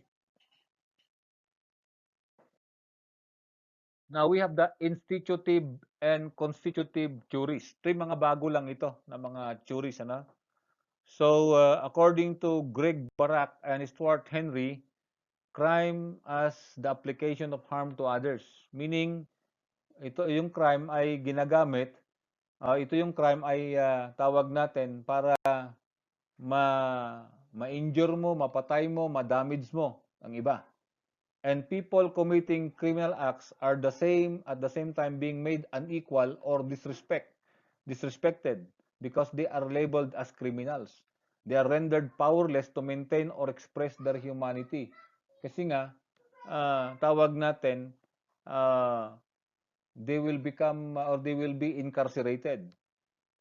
Now we have the institutive and constitutive theories. Ito yung mga bago lang ito na mga theories. Ano? So, according to Greg Barak and Stuart Henry, crime as the application of harm to others. Meaning, ito yung crime ay ginagamit, ito yung crime ay tawag natin para ma ma-injure mo, mapatay mo, ma-damage mo ang iba. And people committing criminal acts are the same at the same time being made unequal or disrespected because they are labeled as criminals. They are rendered powerless to maintain or express their humanity. Kasi nga, tawag natin, uh, they will become or they will be incarcerated.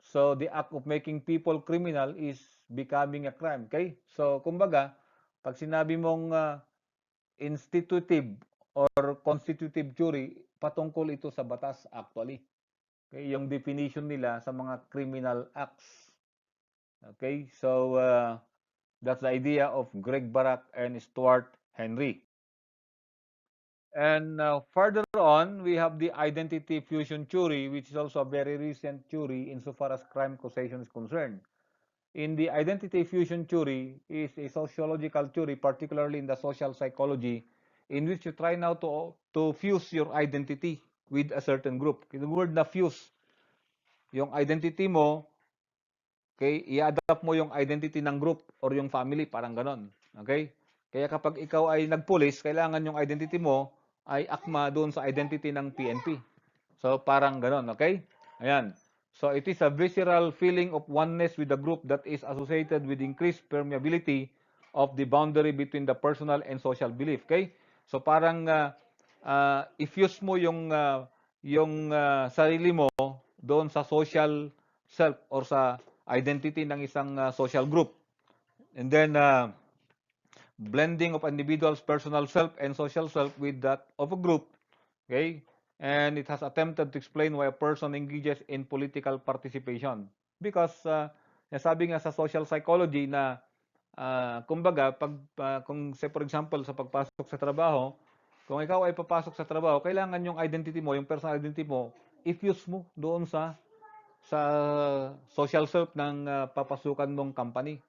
So the act of making people criminal is becoming a crime. Okay? So kumbaga, pag sinabi mong institutive or constitutive jury, patungkol ito sa batas actually. Okay, yung definition nila sa mga criminal acts. Okay, so that's the idea of Greg Barak and Stuart Henry. And further on, we have the identity fusion theory, which is also a very recent theory insofar as crime causation is concerned. In the identity fusion theory is a sociological theory, particularly in the social psychology, in which you try now to fuse your identity with a certain group. The word na fuse, yung identity mo, okay, i-adapt mo yung identity ng group or yung family, parang ganon. Okay? Kaya kapag ikaw ay nagpulis, kailangan yung identity mo ay akma doon sa identity ng PNP. So, parang ganon. Okay? Ayan. So, it is a visceral feeling of oneness with the group that is associated with increased permeability of the boundary between the personal and social belief. Okay? So, parang i-fuse mo yung sarili mo doon sa social self or sa identity ng isang social group. And then, blending of individual's personal self and social self with that of a group. Okay? And it has attempted to explain why a person engages in political participation. Because, sabi nga sa social psychology na, kumbaga, kung say for example, sa pagpasok sa trabaho, kung ikaw ay papasok sa trabaho, kailangan yung identity mo, yung personal identity mo, i-fuse mo doon sa social self ng papasukan mong company.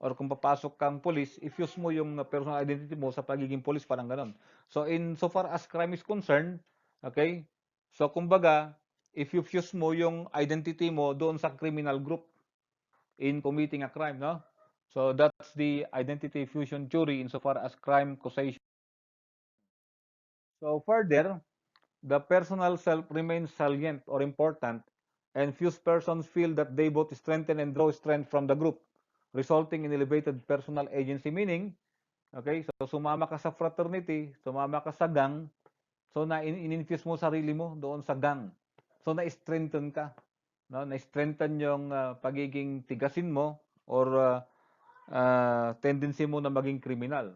Or kung papasok kang police, i-fuse mo yung personal identity mo sa pagiging police, parang ganon. So, in so far as crime is concerned, okay, so kumbaga, if you fuse mo yung identity mo doon sa criminal group in committing a crime, no? So, that's the identity fusion theory in so far as crime causation. So, further, the personal self remains salient or important, and few persons feel that they both strengthen and draw strength from the group, resulting in elevated personal agency. Meaning, okay, so sumama ka sa fraternity, sumama ka sa gang, so in-infuse mo sarili mo doon sa gang. So na-strengthen ka, no? Na-strengthen yung pagiging tigasin mo or tendency mo na maging criminal.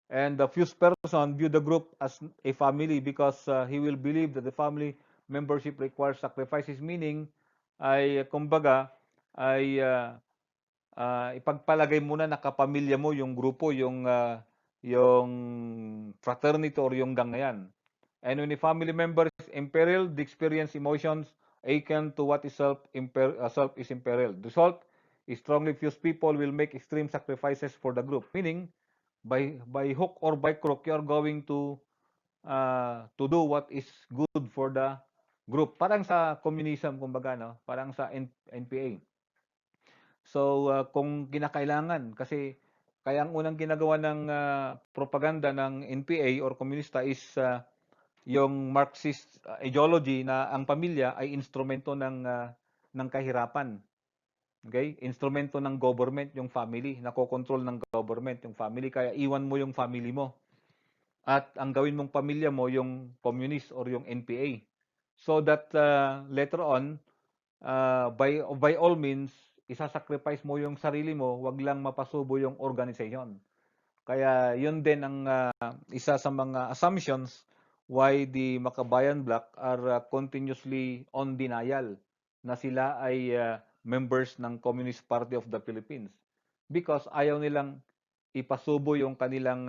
And the fused person view the group as a family because he will believe that the family membership requires sacrifices, meaning ay kumbaga ay ipagpalagay muna na kapamilya mo yung grupo, yung fraternity or yung gang na yan. And when a family member is imperiled, they experience emotions akin to what is self is imperiled. The result is strongly fused people will make extreme sacrifices for the group. Meaning, by hook or by crook, you are going to do what is good for the group. Parang sa communism, kumbaga, no? Parang sa NPA. So, kung kinakailangan, kasi kaya ang unang ginagawa ng propaganda ng NPA or komunista is yung Marxist ideology na ang pamilya ay instrumento ng kahirapan. Okay? Instrumento ng government yung family, nakokontrol ng government yung family, kaya iwan mo yung family mo. At ang gawin mong pamilya mo yung communist or yung NPA. So that later on, by all means, isasacrifice mo yung sarili mo, wag lang mapasubo yung organization. Kaya yun din ang isa sa mga assumptions why the Makabayan Black are continuously on denial na sila ay members ng Communist Party of the Philippines. Because ayaw nilang ipasubo yung kanilang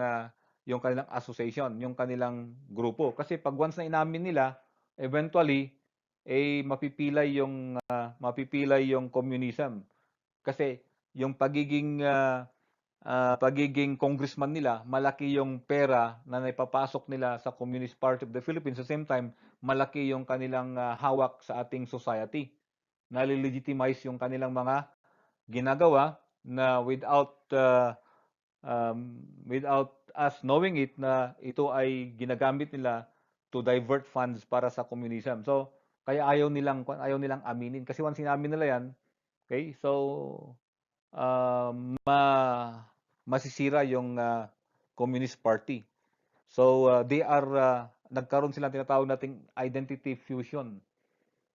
association, yung kanilang grupo. Kasi pag once na inamin nila, eventually mapipilay yung communism. Kasi yung pagiging congressman nila, malaki yung pera na naipapasok nila sa Communist Party of the Philippines. At the same time, malaki yung kanilang hawak sa ating society. Nalilegitimize yung kanilang mga ginagawa na without us knowing it na ito ay ginagamit nila to divert funds para sa communism. So, kaya ayaw nilang aminin. Kasi once sinabi nila yan, okay, so uh, ma masisira yung Communist Party. So nagkaroon sila tinatawag nating identity fusion.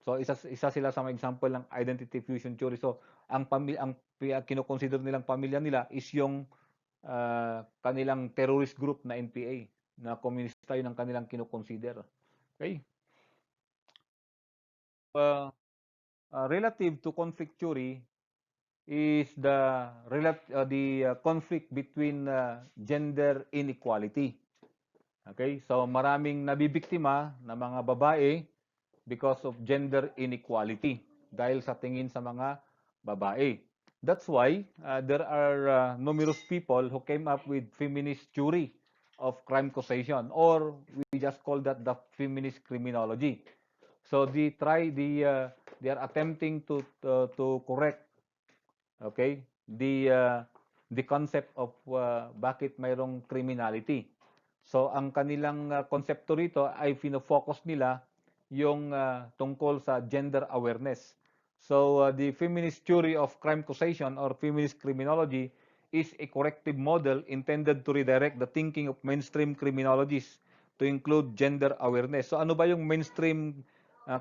So isa sila sa mga example ng identity fusion theory. So ang kino-consider nilang pamilya nila is yung kanilang terrorist group na NPA, na komunista yun ang kanilang kino-consider. Okay? Relative to conflict theory is the conflict between gender inequality. Okay? So maraming nabibiktima na mga babae because of gender inequality dahil sa tingin sa mga babae. That's why there are numerous people who came up with feminist theory of crime causation, or we just call that the feminist criminology. So they are attempting to correct, okay, the concept of bakit mayroong criminality. So ang kanilang konsepto rito ay fino-focus nila yung tungkol sa gender awareness. So the feminist theory of crime causation or feminist criminology is a corrective model intended to redirect the thinking of mainstream criminologists to include gender awareness. So ano ba yung mainstream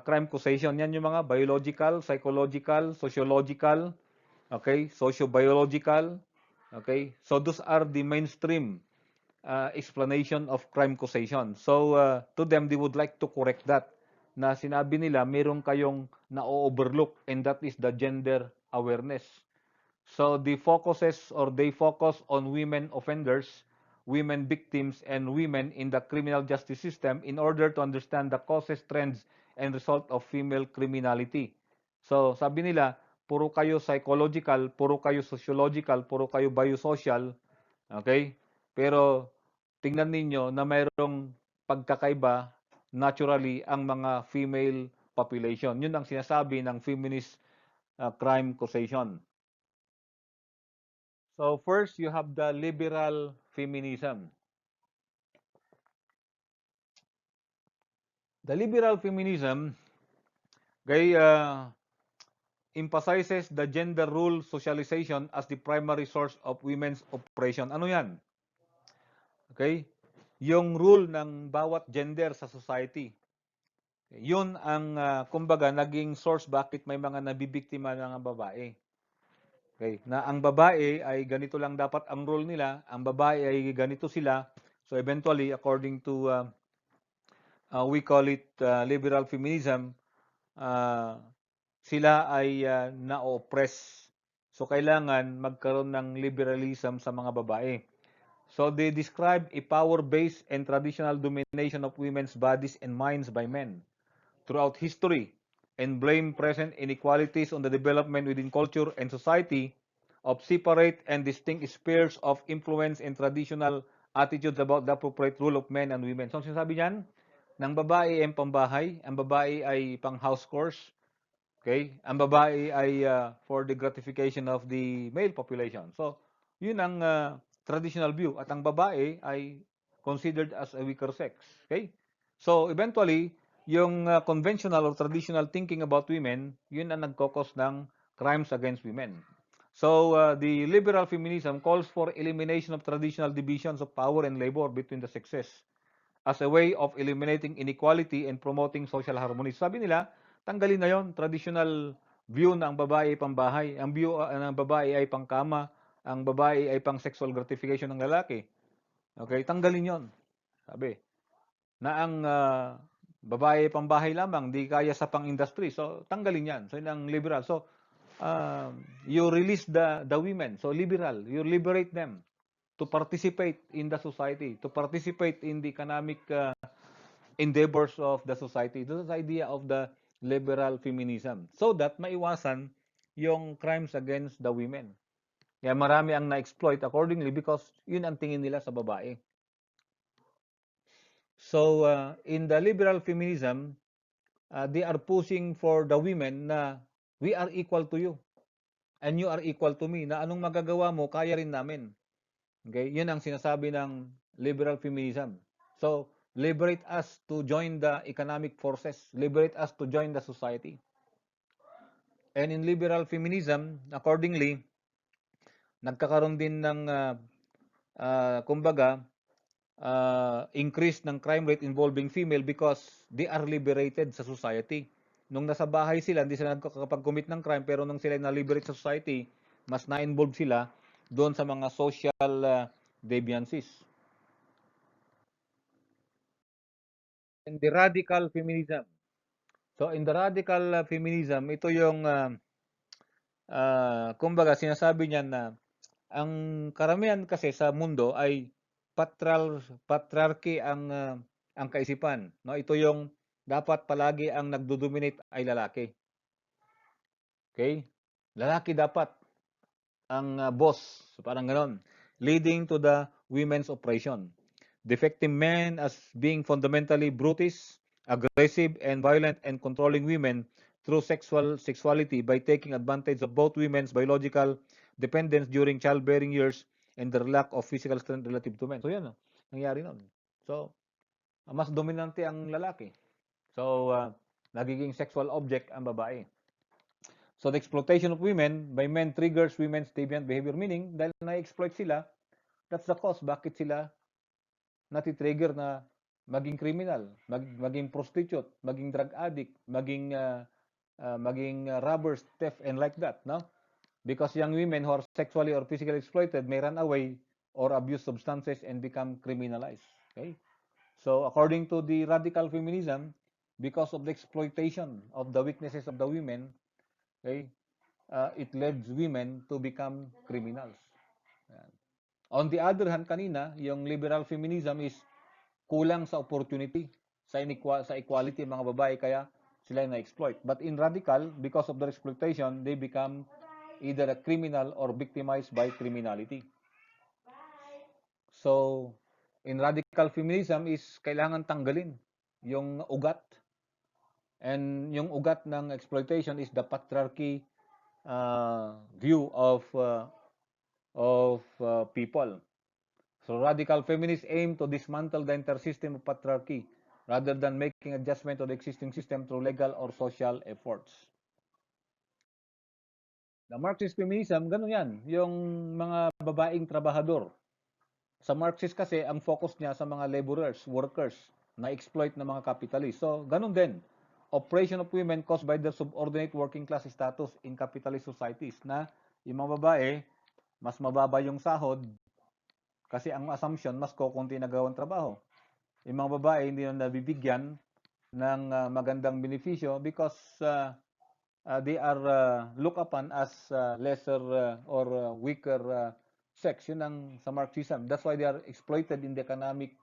crime causation? Yan yung mga biological, psychological, sociological, okay, socio-biological, okay. So those are the mainstream explanation of crime causation. So to them, they would like to correct that, na sinabi nila meron kayong na-overlook, and that is the gender awareness. So they focus on women offenders, women victims, and women in the criminal justice system in order to understand the causes, trends, and result of female criminality. So sabi nila, puro kayo psychological, puro kayo sociological, puro kayo biosocial, okay? Pero tingnan ninyo na mayroong pagkakaiba naturally ang mga female population. Yun ang sinasabi ng feminist crime causation. So first, you have the liberal feminism. The liberal feminism emphasizes the gender role socialization as the primary source of women's oppression. Ano yan? Okay? Yung rule ng bawat gender sa society. Yun ang, kumbaga, naging source bakit may mga nabibiktima ng babae. Okay? Na ang babae ay ganito lang dapat ang role nila, ang babae ay ganito sila. So eventually, according to, we call it liberal feminism, sila ay na-oppress. So So, kailangan magkaroon ng liberalism sa mga babae. So, they describe a power-based and traditional domination of women's bodies and minds by men throughout history and blame present inequalities on the development within culture and society of separate and distinct spheres of influence and traditional attitudes about the appropriate role of men and women. So, sinasabi niyan, ng babae ay pambahay, ang babae ay pang house chores, okay? Ang babae ay for the gratification of the male population. So, yun ang traditional view. At ang babae ay considered as a weaker sex. Okay? So, eventually, yung conventional or traditional thinking about women, yun ang nagkokos ng crimes against women. So, the liberal feminism calls for elimination of traditional divisions of power and labor between the sexes as a way of eliminating inequality and promoting social harmony. Sabi nila, tanggalin na yon traditional view na ang babae ay pambahay, ang view ng babae ay pangkama, ang babae ay pang sexual gratification ng lalaki. Okay, tanggalin yon. Sabi, na ang babae ay pambahay lamang, di kaya sa pang-industry. So, tanggalin yan. So, yun ang liberal. So, you release the women. So, liberal. You liberate them to participate in the society, to participate in the economic endeavors of the society. This is the idea of the liberal feminism. So that maiwasan yung crimes against the women. Kaya marami ang na-exploit accordingly because yun ang tingin nila sa babae. So in the liberal feminism, they are pushing for the women na we are equal to you and you are equal to me, na anong magagawa mo, kaya rin namin. Okay? Yun ang sinasabi ng liberal feminism. So, liberate us to join the economic forces. Liberate us to join the society. And in liberal feminism, accordingly, nagkakaroon din ng, kumbaga, increase ng crime rate involving female because they are liberated sa society. Nung nasa bahay sila, hindi sila nagkakapag-commit ng crime, pero nung sila na-liberate sa society, mas na-involve sila doon sa mga social deviances. In the radical feminism. So, in the radical feminism, ito yung, kumbaga, sinasabi niya na ang karamihan kasi sa mundo ay patriarchy ang kaisipan. No? Ito yung dapat palagi ang nagdo-dominate ay lalaki. Okay? Lalaki dapat ang boss. So, parang ganon. Leading to the women's oppression. Defecting men as being fundamentally brutish, aggressive, and violent, and controlling women through sexuality by taking advantage of both women's biological dependence during childbearing years and their lack of physical strength relative to men. So yan, nangyari nun. So, mas dominante ang lalaki. So, nagiging sexual object ang babae. So, the exploitation of women by men triggers women's deviant behavior, meaning dahil na-exploit sila, that's the cause bakit sila natitrigger na maging criminal, maging prostitute, maging drug addict, maging robbers, theft, and like that, no? Because young women who are sexually or physically exploited may run away or abuse substances and become criminalized. Okay? So, according to the radical feminism, because of the exploitation of the weaknesses of the women, okay, it leads women to become criminals. Ayan. On the other hand, kanina, yung liberal feminism is kulang sa opportunity, sa equality ng mga babae, kaya sila na-exploit. But in radical, because of their exploitation, they become either a criminal or victimized by criminality. So, in radical feminism is kailangan tanggalin yung ugat. And yung ugat ng exploitation is the patriarchy view of people. So radical feminists aim to dismantle the entire system of patriarchy rather than making adjustment to the existing system through legal or social efforts. The Marxist feminism, ganun yan, yung mga babaeng trabahador. Sa Marxist kasi, ang focus niya sa mga laborers, workers, na exploit ng mga capitalist. So, ganun din. Oppression of women caused by their subordinate working class status in capitalist societies, na yung mga babae, mas mababa yung sahod, kasi ang assumption, mas kukunti na gawang trabaho. Yung mga babae, hindi na nabibigyan ng magandang benepisyo because they are looked upon as lesser or weaker sex. Yun ang sa Marxism. That's why they are exploited in the economic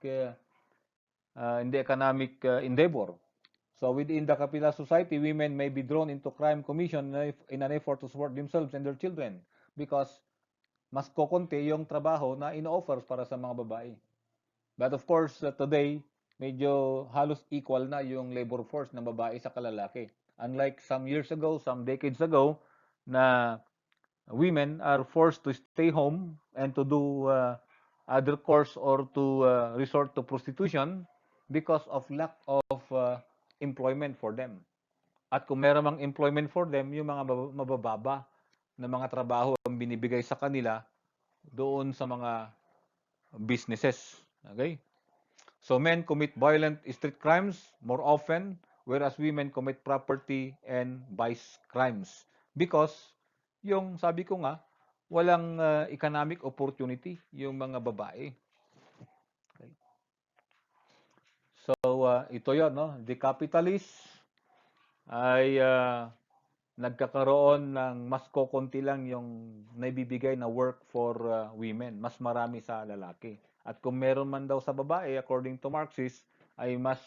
endeavor. So within the capitalist society, women may be drawn into crime commission in an effort to support themselves and their children because mas kokonti yung trabaho na ino-offers para sa mga babae. But of course, today, medyo halos equal na yung labor force ng babae sa kalalaki. Unlike some years ago, some decades ago, na women are forced to stay home and to do other course or to resort to prostitution because of lack of employment for them. At kung meron mang employment for them, yung mga mabababa na mga trabaho ang binibigay sa kanila doon sa mga businesses. Okay? So men commit violent street crimes more often, whereas women commit property and vice crimes. Because, yung sabi ko nga, walang economic opportunity yung mga babae. Okay. So, ito yon, no? The capitalists ay nagkakaroon ng mas kokonti lang yung naibibigay na work for women. Mas marami sa lalaki. At kung meron man daw sa babae, according to Marxists, ay mas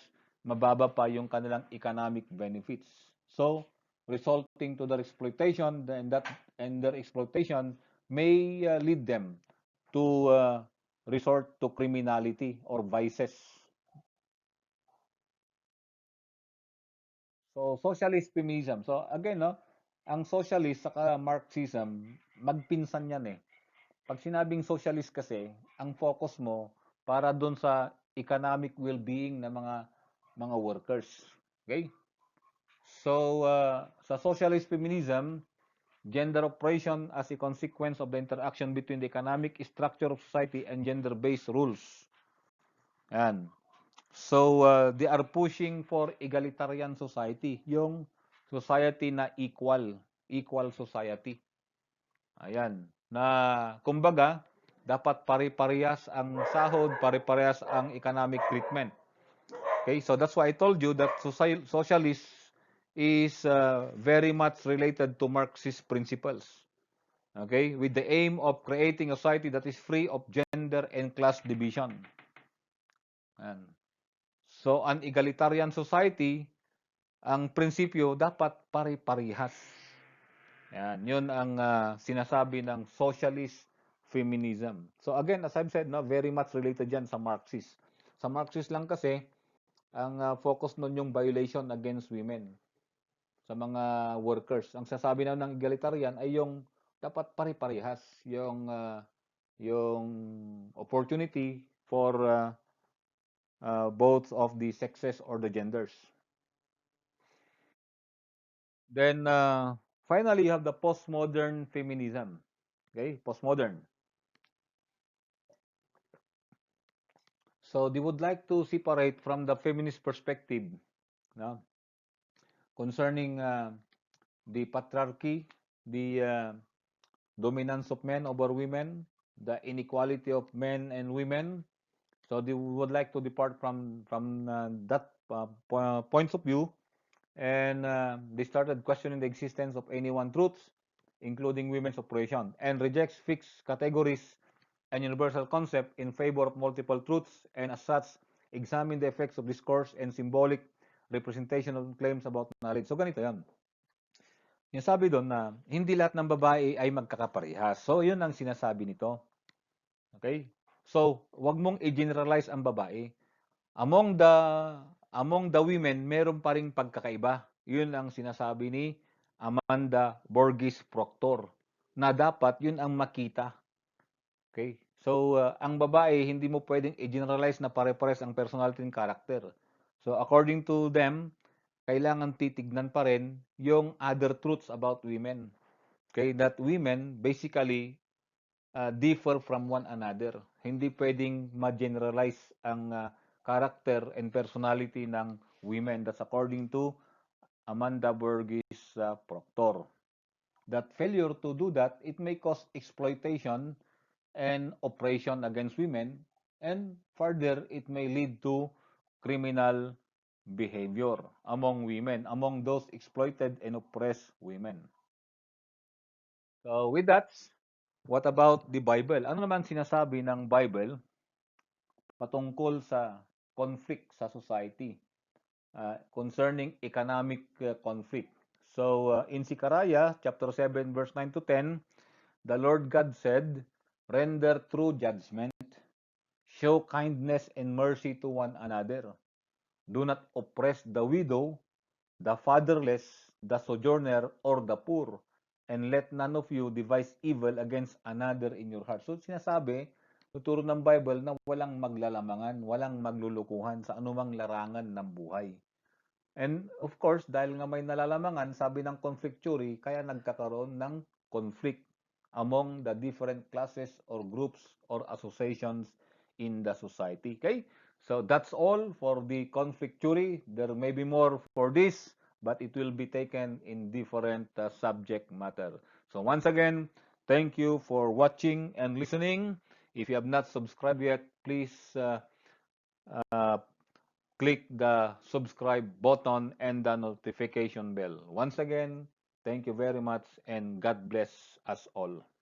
mababa pa yung kanilang economic benefits. So, resulting to their exploitation, and their exploitation may lead them to resort to criminality or vices. So, socialist feminism. So, again, no, ang socialist saka Marxism, magpinsan yan eh. Pag sinabing socialist kasi, ang focus mo para doon sa economic well-being ng mga workers. Okay? So, sa socialist feminism, gender oppression as a consequence of the interaction between the economic structure of society and gender-based rules. Yan. So, they are pushing for egalitarian society, yung society na equal society. Ayan. Na, kumbaga, dapat pare-parehas ang sahod, pare-parehas ang economic treatment. Okay, so that's why I told you that socialist is very much related to Marxist principles. Okay, with the aim of creating a society that is free of gender and class division. Ayan. So, an egalitarian society, ang prinsipyo dapat pare-parehas. Yan, yun ang sinasabi ng socialist feminism. So again, as I've said, no, very much related yan sa Marxist. Sa Marxist lang kasi, ang focus nun yung violation against women sa mga workers. Ang sasabi na ng egalitarian ay yung dapat pare-parehas yung opportunity for both of the sexes or the genders. Then, finally, you have the postmodern feminism. Okay, postmodern. So, they would like to separate from the feminist perspective, no, concerning the patriarchy, the dominance of men over women, the inequality of men and women. So, they would like to depart from that points of view, and they started questioning the existence of any one truths, including women's operation, and rejects fixed categories and universal concept in favor of multiple truths, and as such, examine the effects of discourse and symbolic representation of claims about knowledge. So, ganito yan. Yung sabi doon na hindi lahat ng babae ay magkakaparehas. So, yun ang sinasabi nito. Okay? So, wag mong i-generalize ang babae. Among the women, meron pa ring pagkakaiba. Yun ang sinasabi ni Amanda Borges Proctor na dapat yun ang makita. Okay? So, ang babae, hindi mo pwedeng i-generalize na pare-pares ang personality and character. So, according to them, kailangan titignan pa rin yung other truths about women. Okay? That women basically differ from one another. Hindi pwedeng ma-generalize ang character and personality ng women. That's according to Amanda Borges Proctor. That failure to do that, it may cause exploitation and oppression against women, and further, it may lead to criminal behavior among women, among those exploited and oppressed women. So with that, what about the Bible? Ano naman sinasabi ng Bible patungkol sa conflict sa society, concerning economic conflict? So in Zechariah chapter 7 verse 9 to 10, the Lord God said, "Render true judgment, show kindness and mercy to one another. Do not oppress the widow, the fatherless, the sojourner, or the poor, and let none of you devise evil against another in your heart." So sinasabi, tuturo ng Bible na walang maglalamangan, walang maglulukuhan sa anumang larangan ng buhay. And of course, dahil nga may nalalamangan, sabi ng conflict theory, kaya nagkakaroon ng conflict among the different classes or groups or associations in the society. Okay? So that's all for the conflict theory. There may be more for this, but it will be taken in different subject matter. So once again, thank you for watching and listening. If you have not subscribed yet, please uh, click the subscribe button and the notification bell. Once again, thank you very much and God bless us all.